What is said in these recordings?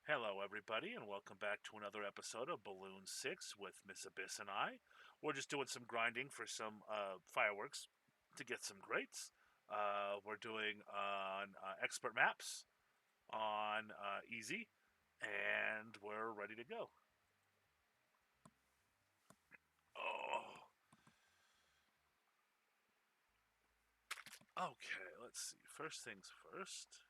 Hello, everybody, and welcome back to another episode of Bloons 6 with Miss Abyss and I. We're just doing some grinding for some fireworks to get some greats. We're doing on expert maps on easy, and we're ready to go. Oh, okay, let's see. First things first.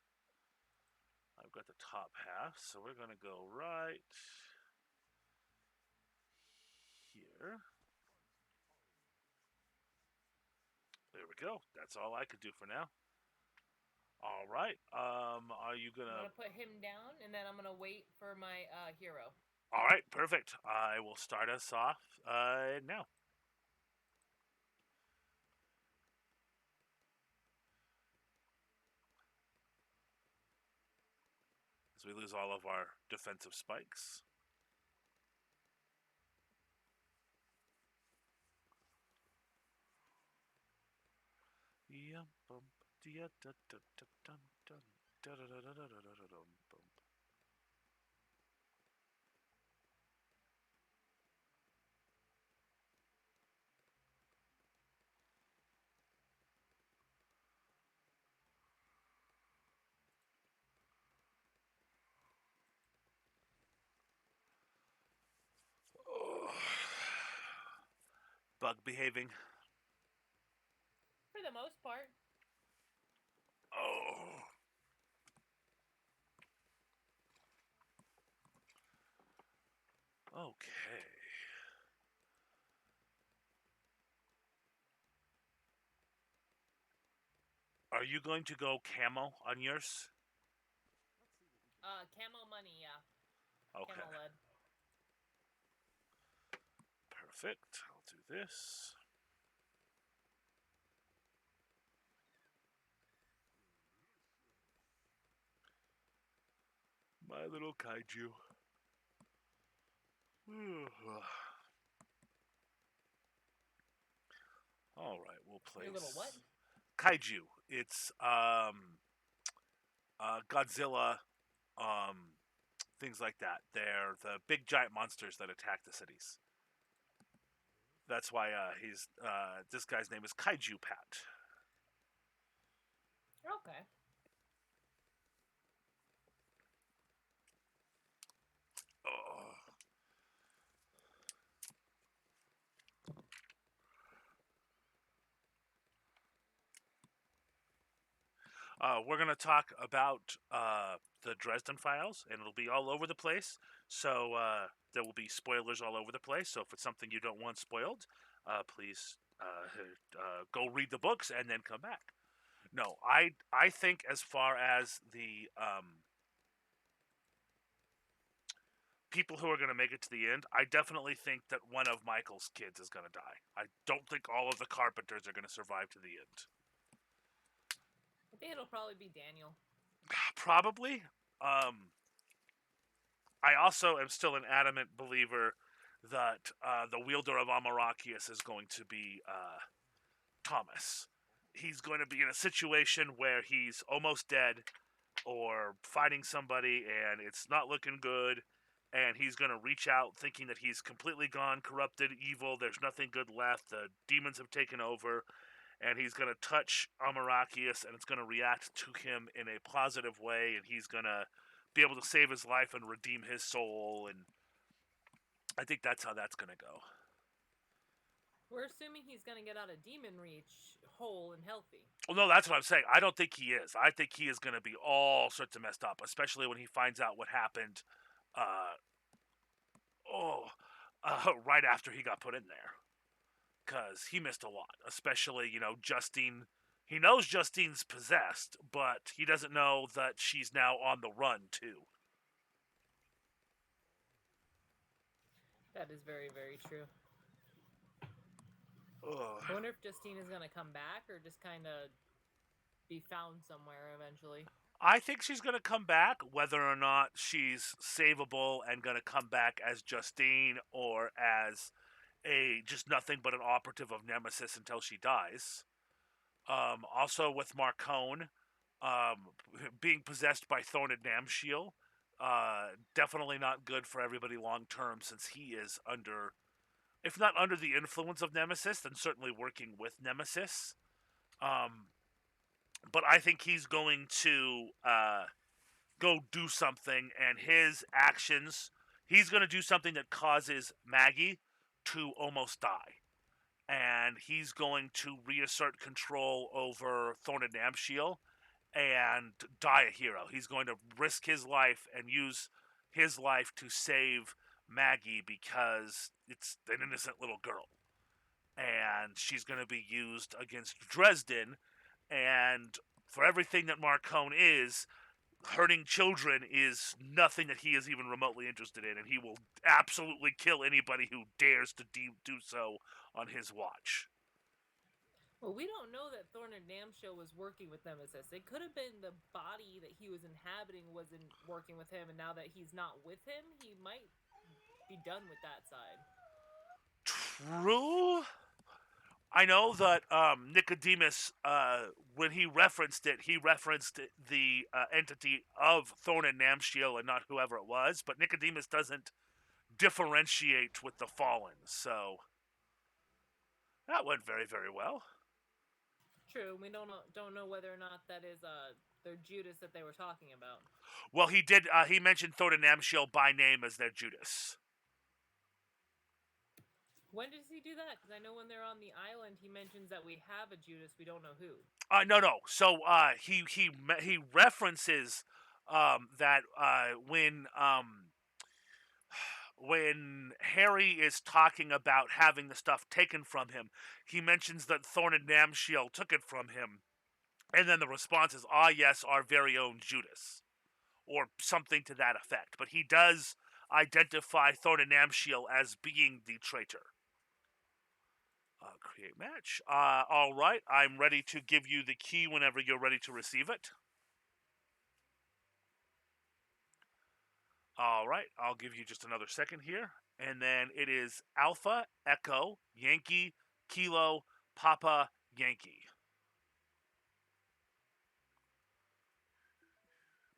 I've got the top half, so we're going to go right here. There we go. That's all I could do for now. All right. Are you I'm gonna? gonna put him down, and then I'm gonna wait for my hero. All right, perfect. I will start us off now. As we lose all of our defensive spikes. Yum bump da da da da dum dum da da da da da da da dum bump. Bug behaving. For the most part. Oh. Okay. Are you going to go camo on yours? Camo money, yeah. Okay. Camo lead. Perfect. I'll do this. My little kaiju. All right, we'll Your little what? place kaiju. It's Godzilla, um, things like that. They're the big giant monsters that attack the cities. That's why he's this guy's name is Kaiju Pat. Okay. Oh. We're going to talk about the Dresden Files, and it'll be all over the place. So there will be spoilers all over the place. So if it's something you don't want spoiled, please go read the books and then come back. No, I think as far as the people who are going to make it to the end, I definitely think that one of Michael's kids is going to die. I don't think all of the Carpenters are going to survive to the end. I think it'll probably be Daniel. Probably. Um, I also am still an adamant believer that the wielder of Amarakius is going to be Thomas. He's going to be in a situation where he's almost dead or fighting somebody and it's not looking good, and he's going to reach out thinking that he's completely gone, corrupted, evil, there's nothing good left, the demons have taken over, and he's going to touch Amarakius and it's going to react to him in a positive way, and he's going to be able to save his life and redeem his soul, and I think that's how that's going to go. We're assuming he's gonna get out of Demon Reach whole and healthy. Well, no, that's what I'm saying. I don't think he is. I think he is going to be all sorts of messed up, especially when he finds out what happened. Uh, oh, right after he got put in there, because he missed a lot. Especially, Justine. He knows Justine's possessed, but he doesn't know that she's now on the run too. That is very, very true. Ugh. I wonder if Justine is gonna come back or just kind of be found somewhere eventually. I think she's going to come back, whether or not she's savable and going to come back as Justine or as a just nothing but an operative of Nemesis until she dies. Also with Marcone, being possessed by Thorned Namshiel, definitely not good for everybody long term, since he is under, if not under the influence of Nemesis, then certainly working with Nemesis. But I think he's going to go do something, and his actions, he's going to do something that causes Maggie to almost die. And he's going to reassert control over Thorn and Namshiel and die a hero. He's going to risk his life and use his life to save Maggie because it's an innocent little girl. And she's going to be used against Dresden. And for everything that Marcone is, hurting children is nothing that he is even remotely interested in, and he will absolutely kill anybody who dares to do so on his watch. Well, we don't know that Thorn and Namshiel was working with Nemesis. It could have been the body that he was inhabiting wasn't working with him, and now that he's not with him, he might be done with that side. True. I know that Nicodemus, when he referenced it, he referenced the entity of Thorn and Namshiel and not whoever it was, but Nicodemus doesn't differentiate with the Fallen, so that went very, very well. True, we don't know whether or not that is their Judas that they were talking about. Well, he did. He mentioned Thorn and Namshiel by name as their Judas. When does he do that? Because I know when they're on the island, he mentions that we have a Judas. We don't know who. No. So he references that when Harry is talking about having the stuff taken from him, he mentions that Thorn and Namshiel took it from him, and then the response is, "Ah, yes, our very own Judas," or something to that effect. But he does identify Thorn and Namshiel as being the traitor. Create match. All right, I'm ready to give you the key whenever you're ready to receive it. All right, I'll give you just another second here. And then it is Alpha, Echo, Yankee, Kilo, Papa, Yankee.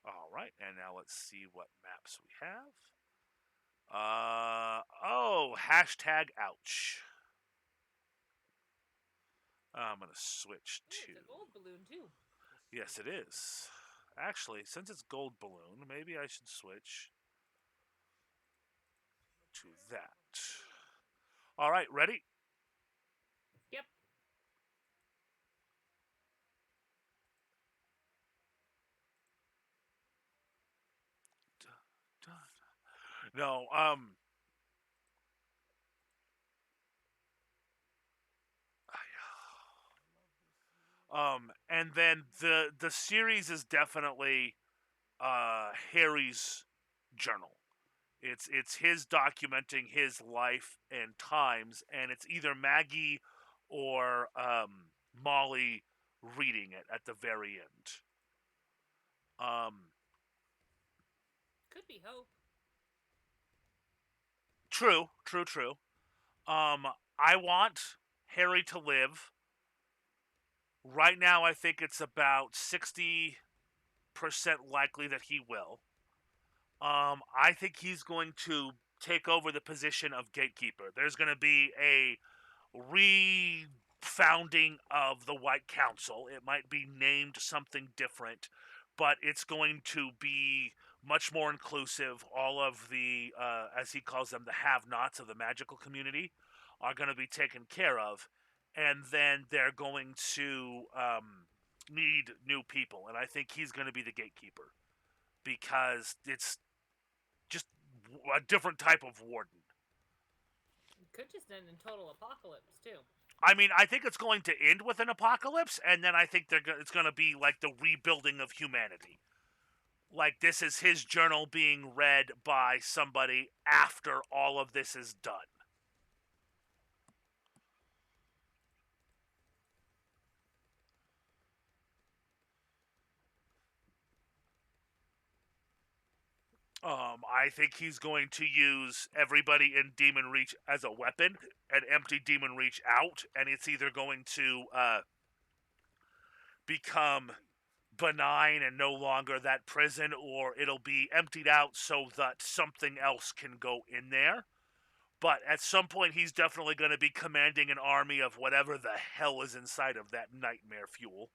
All right, and now let's see what maps we have. Hashtag ouch. I'm going to switch to... It's a gold balloon, too. Yes, it is. Actually, since it's gold balloon, maybe I should switch to that. All right, ready? Yep. No, and then the series is definitely Harry's journal. It's his documenting his life and times, and it's either Maggie or Molly reading it at the very end. Could be Hope. True. I want Harry to live. Right now, I think it's about 60% likely that he will. I think he's going to take over the position of gatekeeper. There's going to be a refounding of the White Council. It might be named something different, but it's going to be much more inclusive. All of the, as he calls them, the have-nots of the magical community are going to be taken care of. And then they're going to need new people. And I think he's going to be the gatekeeper, because it's just a different type of warden. It could just end in total apocalypse, too. I mean, I think it's going to end with an apocalypse, and then I think it's going to be like the rebuilding of humanity. Like, this is his journal being read by somebody after all of this is done. I think he's going to use everybody in Demon Reach as a weapon and empty Demon Reach out, and it's either going to become benign and no longer that prison, or it'll be emptied out so that something else can go in there. But at some point, he's definitely going to be commanding an army of whatever the hell is inside of that nightmare fuel.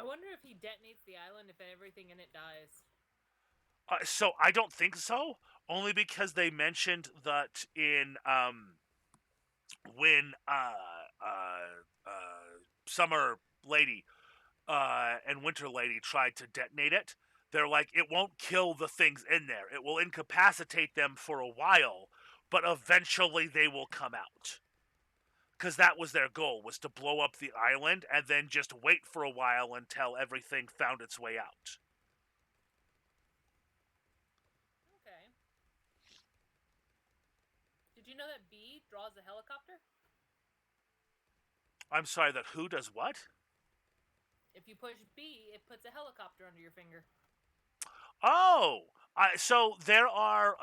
I wonder if he detonates the island if everything in it dies. So I don't think so, only because they mentioned that in when Summer Lady and Winter Lady tried to detonate it, they're like, it won't kill the things in there. It will incapacitate them for a while, but eventually they will come out. Because that was their goal, was to blow up the island and then just wait for a while until everything found its way out. Okay. Did you know that B draws a helicopter? I'm sorry, that who does what? If you push B, it puts a helicopter under your finger. Oh! So there are,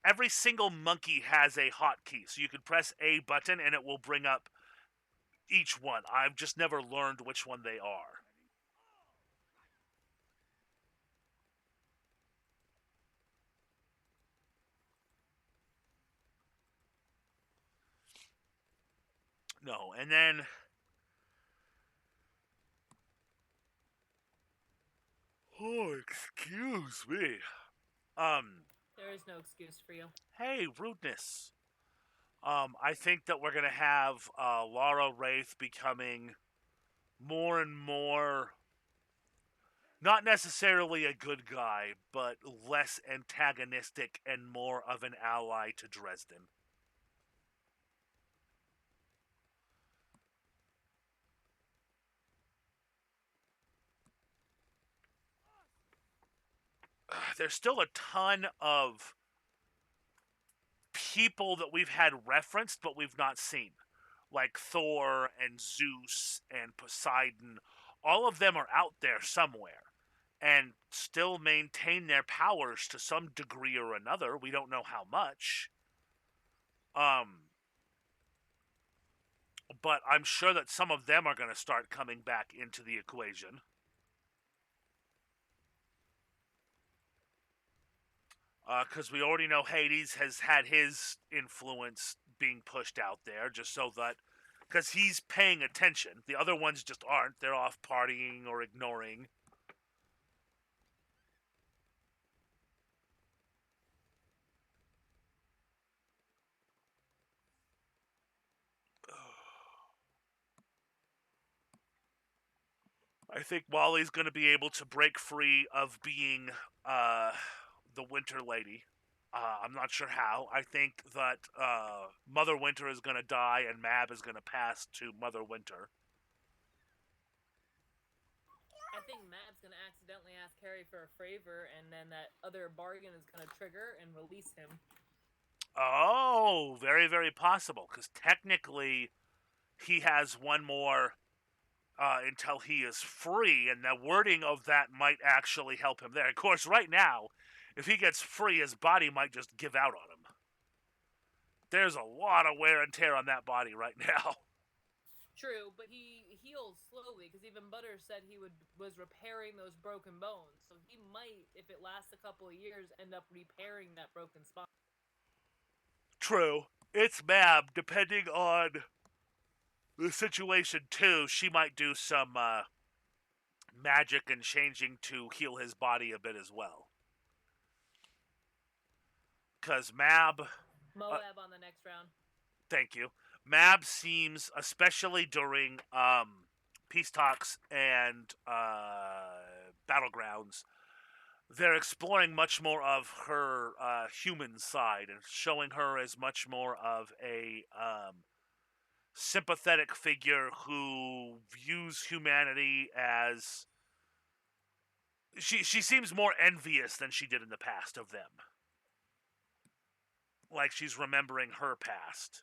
every single monkey has a hotkey. So you can press a button and it will bring up each one. I've just never learned which one they are. No, and then... Oh, excuse me. There is no excuse for you. Hey, rudeness. I think that we're going to have Laura Wraith becoming more and more, not necessarily a good guy, but less antagonistic and more of an ally to Dresden. There's still a ton of people that we've had referenced but we've not seen, like Thor and Zeus and Poseidon. All of them are out there somewhere and still maintain their powers to some degree or another. We don't know how much. But I'm sure that some of them are going to start coming back into the equation. Because we already know Hades has had his influence being pushed out there, just so that, because he's paying attention. The other ones just aren't. They're off partying or ignoring. I think Wally's going to be able to break free of being the Winter Lady. I'm not sure how. I think that Mother Winter is going to die and Mab is going to pass to Mother Winter. I think Mab's going to accidentally ask Harry for a favor, and then that other bargain is going to trigger and release him. Oh, very, very possible. Because technically, he has one more until he is free, and the wording of that might actually help him there. Of course, right now, if he gets free, his body might just give out on him. There's a lot of wear and tear on that body right now. True, but he heals slowly, because even Butter said he was repairing those broken bones. So he might, if it lasts a couple of years, end up repairing that broken spot. True. It's Mab, depending on the situation, too. She might do some magic and changing to heal his body a bit as well. Because Mab... Moab on the next round. Thank you. Mab seems, especially during peace talks and battlegrounds, they're exploring much more of her human side and showing her as much more of a sympathetic figure who views humanity as... She seems more envious than she did in the past of them. Like she's remembering her past.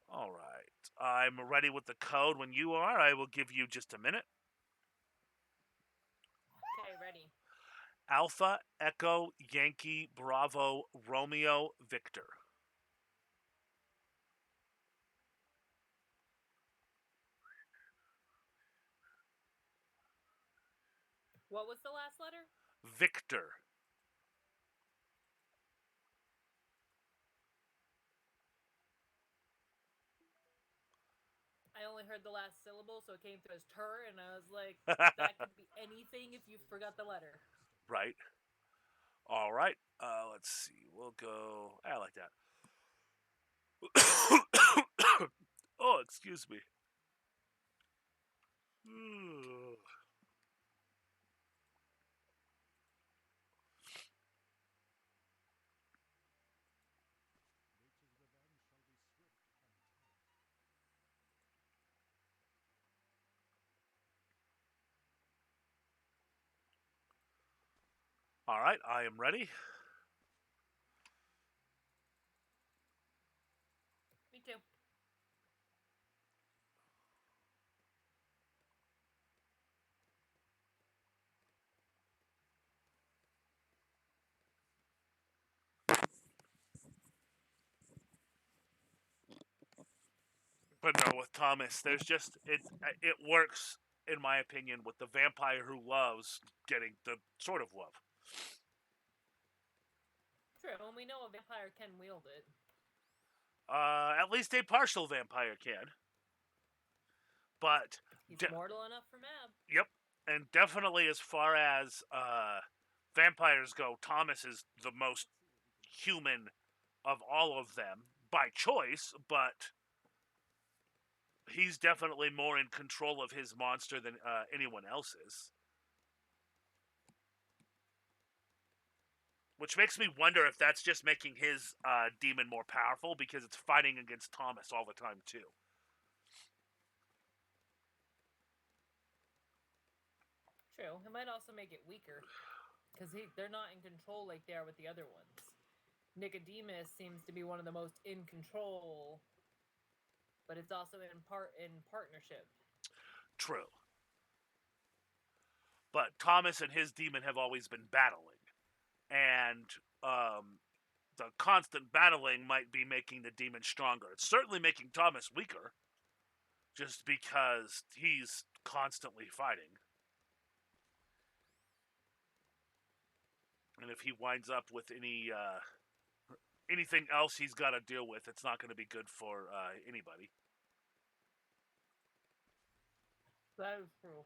All right. I'm ready with the code. When you are, I will give you just a minute. Okay, ready. Alpha, Echo, Yankee, Bravo, Romeo, Victor. What was the last letter? Victor. I only heard the last syllable, so it came through as tur, and I was like, that could be anything if you forgot the letter. Right. All right. Let's see. We'll go. I like that. Oh, excuse me. All right, I am ready. Me too. But no, with Thomas, there's just it works in my opinion with the vampire who loves getting the sort of love. True, and we know a vampire can wield it. At least a partial vampire can. But he's mortal enough for Mab. Yep, and definitely as far as vampires go, Thomas is the most human of all of them by choice, but he's definitely more in control of his monster than anyone else is. Which makes me wonder if that's just making his demon more powerful because it's fighting against Thomas all the time, too. True. It might also make it weaker because they're not in control like they are with the other ones. Nicodemus seems to be one of the most in control, but it's also in partnership. True. But Thomas and his demon have always been battling. And the constant battling might be making the demon stronger. It's certainly making Thomas weaker, just because he's constantly fighting. And if he winds up with anything else he's got to deal with, it's not going to be good for anybody. That is true.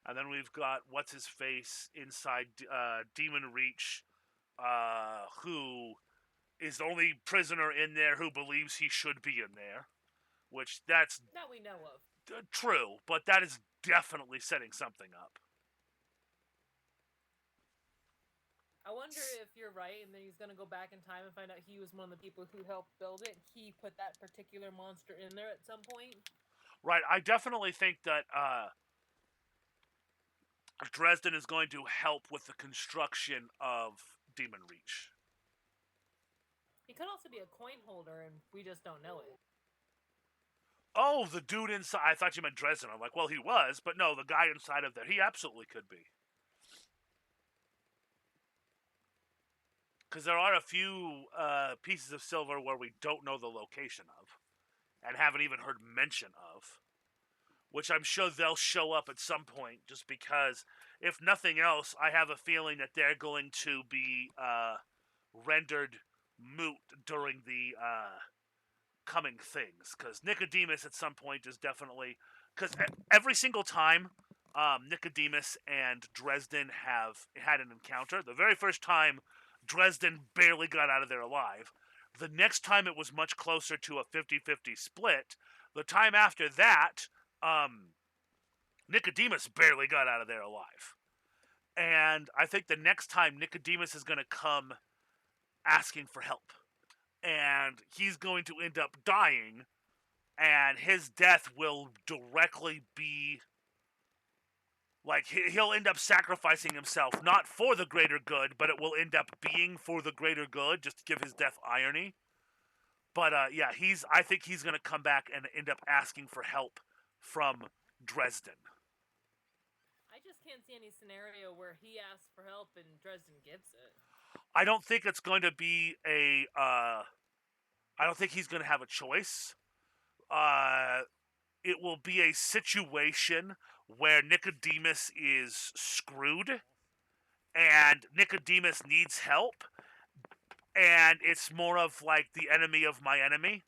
And then we've got what's-his-face inside Demon Reach, who is the only prisoner in there who believes he should be in there. Which that's... That we know of. True, but that is definitely setting something up. I wonder if you're right, and then he's going to go back in time and find out he was one of the people who helped build it. He put that particular monster in there at some point. Right, I definitely think that Dresden is going to help with the construction of Demon Reach. He could also be a coin holder, and we just don't know it. Oh, the dude inside. I thought you meant Dresden. I'm like, well, he was, but no, the guy inside of there, he absolutely could be. Because there are a few pieces of silver where we don't know the location of, and haven't even heard mention of. Which I'm sure they'll show up at some point, just because, if nothing else, I have a feeling that they're going to be rendered moot during the coming things. Because Nicodemus at some point is definitely... Because every single time Nicodemus and Dresden have had an encounter, the very first time Dresden barely got out of there alive. The next time it was much closer to a 50-50 split. The time after that... Nicodemus barely got out of there alive. And I think the next time Nicodemus is going to come asking for help. And he's going to end up dying. And his death will directly be... Like, he'll end up sacrificing himself, not for the greater good, but it will end up being for the greater good, just to give his death irony. But, yeah, I think he's going to come back and end up asking for help from Dresden. I just can't see any scenario where he asks for help and Dresden gives it. I don't think it's going to be I don't think he's going to have a choice. it will be a situation where Nicodemus is screwed and Nicodemus needs help, and it's more of like the enemy of my enemy.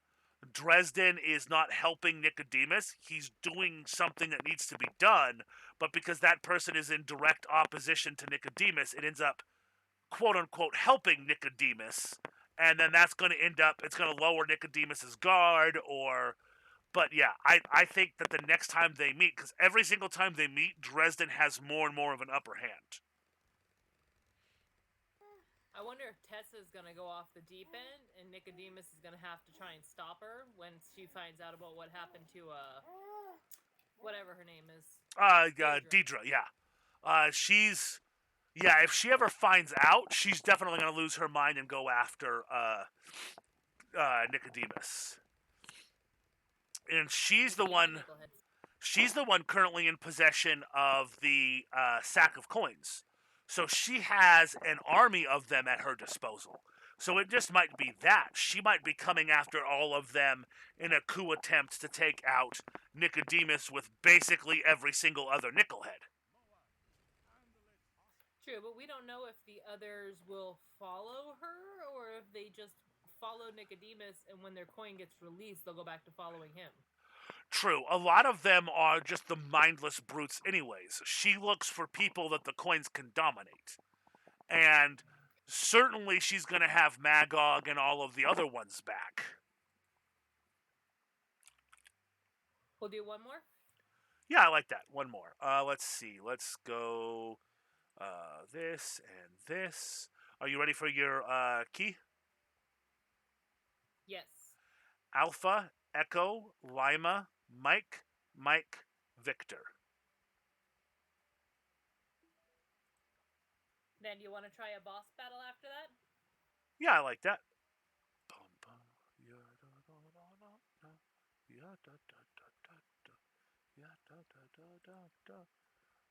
Dresden is not helping Nicodemus. He's doing something that needs to be done, but because that person is in direct opposition to Nicodemus, it ends up quote unquote helping Nicodemus, and then that's going to end up, it's going to lower Nicodemus's guard. Or but yeah, I think that the next time they meet, because every single time they meet, Dresden has more and more of an upper hand. I wonder if Tessa's gonna go off the deep end, and Nicodemus is gonna have to try and stop her when she finds out about what happened to whatever her name is. Deidre, yeah. Yeah, if she ever finds out, she's definitely going to lose her mind and go after Nicodemus. And she's the one currently in possession of the sack of coins. So she has an army of them at her disposal. So it just might be that. She might be coming after all of them in a coup attempt to take out Nicodemus with basically every single other nickelhead. True, but we don't know if the others will follow her or if they just follow Nicodemus, and when their coin gets released, they'll go back to following him. True. A lot of them are just the mindless brutes anyways. She looks for people that the coins can dominate. And certainly she's going to have Magog and all of the other ones back. We'll do one more? Yeah, I like that. One more. Let's see. Let's go this and this. Are you ready for your key? Yes. Alpha, Echo, Lima, Mike, Victor. Then do you want to try a boss battle after that? Yeah, I like that.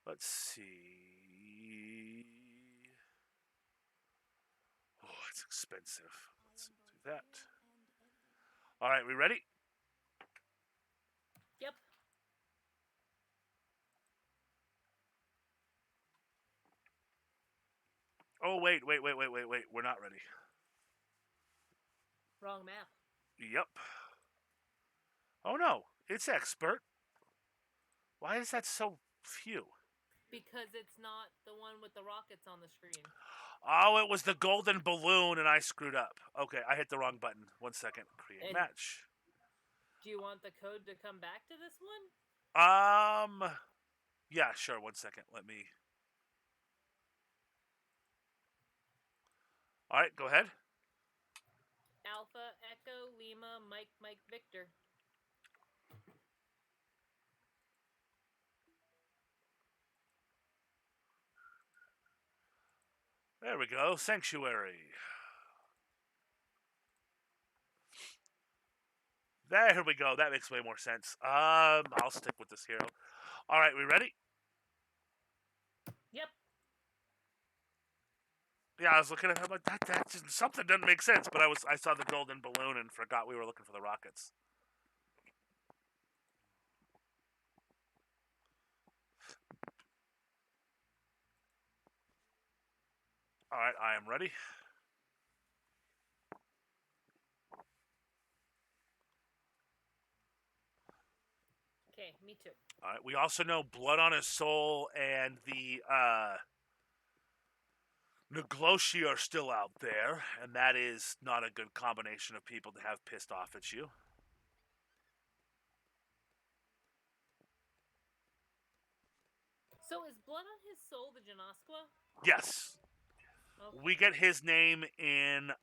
Let's see. Oh, it's expensive. Let's do that. All right, we ready? Yep. Oh, wait. We're not ready. Wrong map. Yep. Oh, no. It's expert. Why is that so few? Because it's not the one with the rockets on the screen. Oh, it was the golden balloon, and I screwed up. Okay, I hit the wrong button. 1 second. Create match. Do you want the code to come back to this one? Yeah, sure. 1 second. Let me. All right, go ahead. Alpha, Echo, Lima, Mike, Victor. There we go. Sanctuary. There we go. That makes way more sense. I'll stick with this hero. All right, we ready? Yep. Yeah, I was looking at him like that just, something doesn't make sense, but I saw the golden balloon and forgot we were looking for the rockets. All right, I am ready. Okay, me too. All right, we also know Blood on His Soul and the Neglotia are still out there, and that is not a good combination of people to have pissed off at you. So is Blood on His Soul the Janasqua? Yes. Okay. We get his name in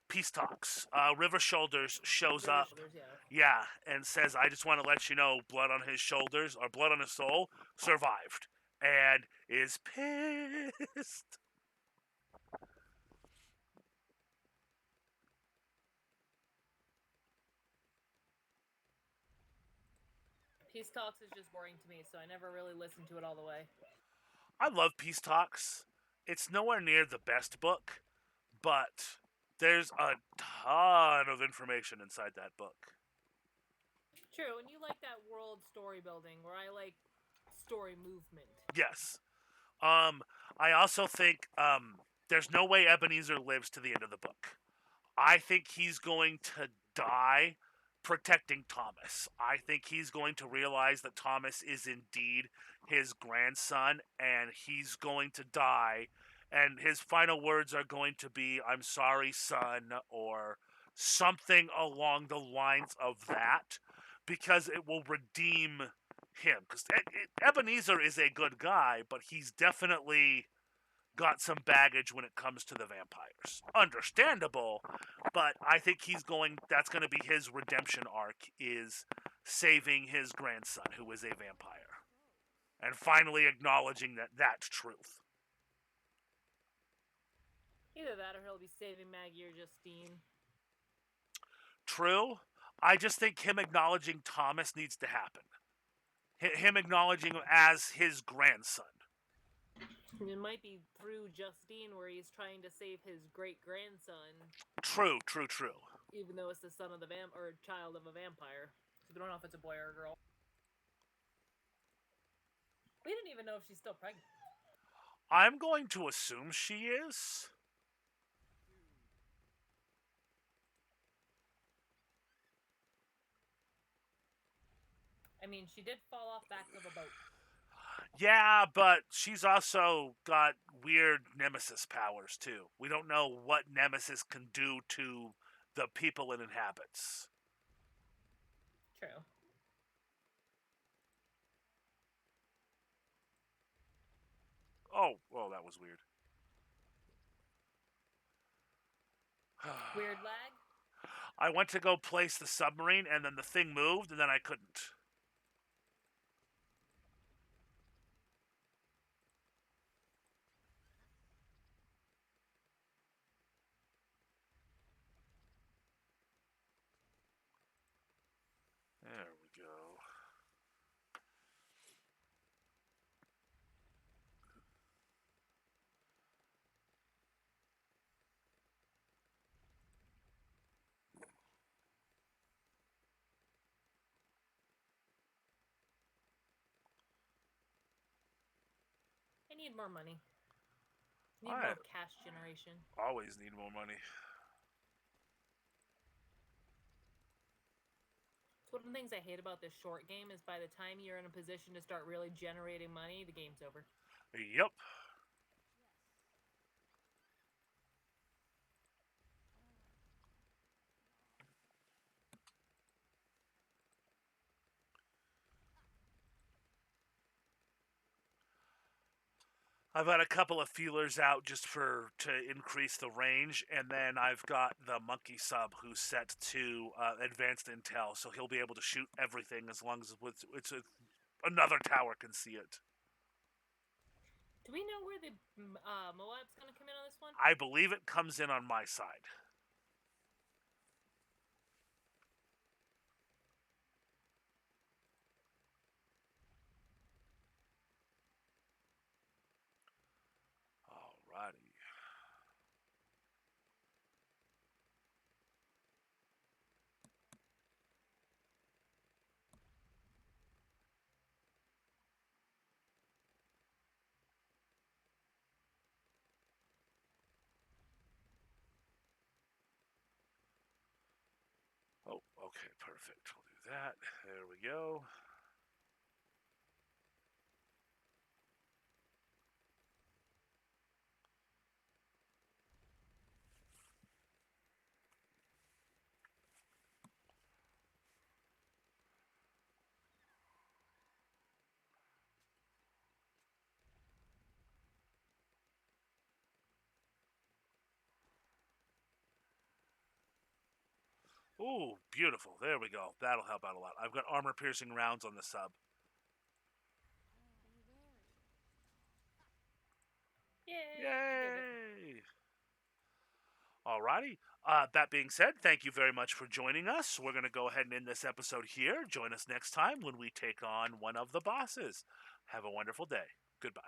Peace Talks. River Shoulders shows up. Yeah, and says, I just want to let you know Blood on His Shoulders, or Blood on His Soul, survived. And is pissed. Peace Talks is just boring to me, so I never really listened to it all the way. I love Peace Talks. It's nowhere near the best book, but there's a ton of information inside that book. True, and you like that world story building, where I like story movement. Yes. I also think there's no way Ebenezer lives to the end of the book. I think he's going to die protecting Thomas. I think he's going to realize that Thomas is indeed his grandson, and he's going to die. And his final words are going to be, "I'm sorry, son," or something along the lines of that, because it will redeem him. Because Ebenezer is a good guy, but he's definitely got some baggage when it comes to the vampires. Understandable, but I think that's going to be his redemption arc, is saving his grandson who is a vampire and finally acknowledging that that's truth. Either that, or he'll be saving Maggie or Justine. True. I just think him acknowledging Thomas needs to happen. Him acknowledging him as his grandson. It might be through Justine, where he's trying to save his great-grandson. True. Even though it's the son of the or child of a vampire. So we don't know if it's a boy or a girl. We didn't even know if she's still pregnant. I'm going to assume she is. I mean, she did fall off back of a boat. Yeah, but she's also got weird Nemesis powers, too. We don't know what Nemesis can do to the people it inhabits. True. Oh, well, that was weird. Weird lag? I went to go place the submarine, and then the thing moved, and then I couldn't. There we go. I need more money. Need I more cash generation. always need more money. It's one of the things I hate about this short game is by the time you're in a position to start really generating money, the game's over. Yep. I've had a couple of feelers out just to increase the range, and then I've got the monkey sub who's set to advanced intel, so he'll be able to shoot everything as long as another tower can see it. Do we know where the Moab's going to come in on this one? I believe it comes in on my side. Alrighty. Oh, okay, perfect. We'll do that. There we go. Ooh, beautiful. There we go. That'll help out a lot. I've got armor-piercing rounds on the sub. Yay! Yay! Alrighty. That being said, thank you very much for joining us. We're going to go ahead and end this episode here. Join us next time when we take on one of the bosses. Have a wonderful day. Goodbye.